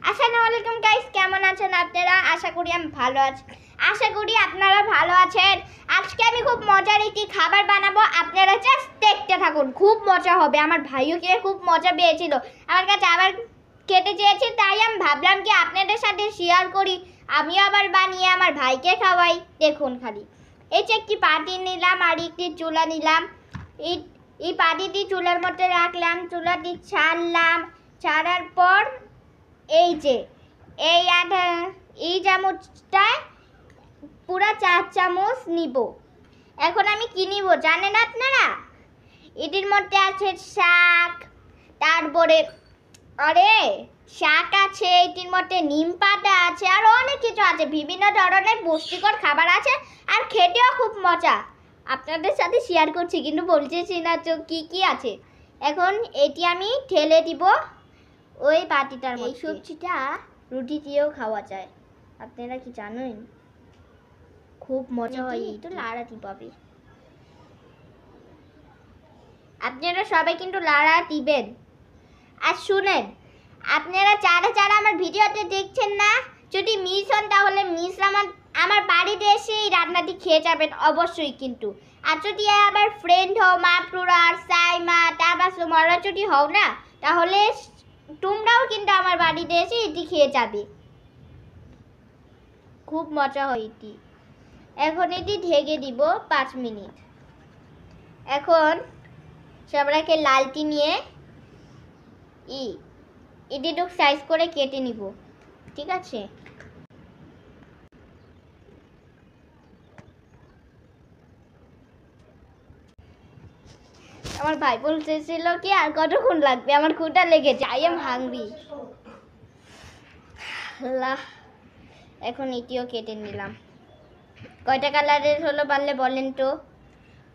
আসসালামু আলাইকুম গাইস, কেমন আছেন আপনারা? আশা করি আমি ভালো আছি। আশা করি আপনারা ভালো আছেন। আজকে আমি খুব মজার একটি খাবার বানাবো, আপনারা জাস্ট দেখতে থাকুন, খুব মজা হবে। আমার ভাইও খেয়ে খুব মজা পেয়েছিল, আমার কাছে আবার খেতে চেয়েছে, তাই আমি ভাবলাম কি আপনাদের সাথে শেয়ার করি, আমিও আবার বানিয়ে আমার ভাইকে খাওয়াই। দেখুন খালি এই যে একটি পাটি নিলাম আর একটি চুলা নিলাম। এই পাটিটি চুলার মধ্যে রাখলাম, চুলাটি ছাড়লাম, ছাড়ার পর এই যে এই চামচটায় পুরা 4 চামচ নিব। এখন আমি কি নিব জানেন আপনারা? এটির মধ্যে আছে শাক, তারপরে শাক আছে, এটির মধ্যে নিম পাতা আছে, আর অনেক কিছু আছে, বিভিন্ন ধরনের পুষ্টিকর খাবার আছে, আর খেতেও খুব মজা। আপনাদের সাথে শেয়ার করছি কিন্তু বলতেছি না তো কি কি আছে। এখন এটি আমি ঢেলে দিব ওই পাটিটার মধ্যে। এই সবজিটা রুটি দিয়েও খাওয়া যায়, আপনারা কি জানেন? খুব মজা হয়। একটু লাড়াতি পাবে, আপনারা সবাই কিন্তু লাড়া দিবেন। আর শুনেন, আপনারা যারা আমার ভিডিওতে দেখছেন না, যদি মিস হন তাহলে আমার বাড়িতে এসে এই রান্নাটি খেয়ে যাবেন অবশ্যই কিন্তু। আর যদি আবার ফ্রেন্ড হও, মাপুরার সাইমা তাবাসুম ওরা যদি হও না, তাহলে তোমরাও কিন্তু আমার বাড়িতে এসে এটি খেয়ে যাবে, খুব মজা হয় এটি। এখন এটি ঢেকে দিব 5 মিনিট। এখন সবাইকে লালটি নিয়ে এটি একটু সাইজ করে কেটে নিব, ঠিক আছে? আমার ভাই বলতেছিল কি আর কতক্ষণ লাগবে, আমার ক্ষুধা লেগেছে, আই এম হাংরি। এখন এটিও কেটে নিলাম। কয়টা কালারের হলো পারলে বলেন তো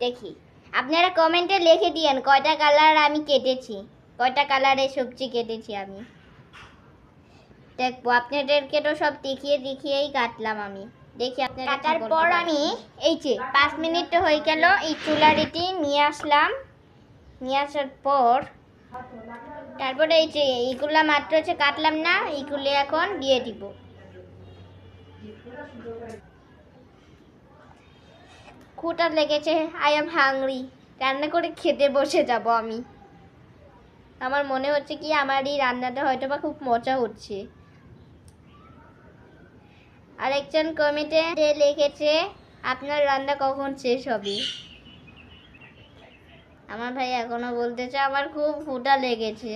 দেখি। আপনারা কমেন্টে লিখে দিয়েন কয়টা কালার আমি কেটেছি, কয়টা কালারের সবজি কেটেছি আমি দেখবো। আপনাদেরকে তো সব দেখিয়েই কাটলাম আমি, দেখি আপনারা কাটার পর আমি এই যে 5 মিনিট তো হয়ে গেল, এই চুলারিটি নিয়ে আসলাম। নিয়ে আসার পর তারপরে এই যে এইগুলা মাত্র হচ্ছে কাটলাম না, এইগুলো এখন দিয়ে দিব। ক্ষুধা লেগেছে, আই এম হাংরি, রান্না করে খেতে বসে যাব আমি। আমার মনে হচ্ছে কি আমার এই রান্নাটা হয়তো বা খুব মজা হচ্ছে। আর একজন কমেন্টে লিখেছে আপনার রান্না কখন শেষ হবে। আমার ভাই এখনো বলতেছে আমার খুব ক্ষুধা লেগেছে।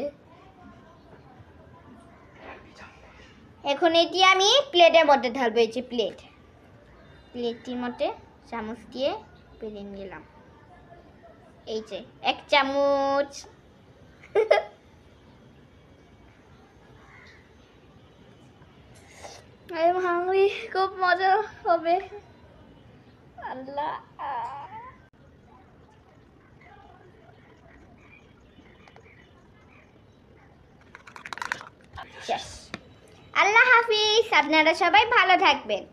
এখন এটি আমি প্লেটের মধ্যে ঢালবো। এই যে প্লেটটির মধ্যে চামচ দিয়ে পেরে নিলাম। এই যে 1 চামচ। আই এম হাংরি, খুব মজা হবে। আল্লাহ, আল্লাহ হাফিজ, আপনারা সবাই ভালো থাকবেন।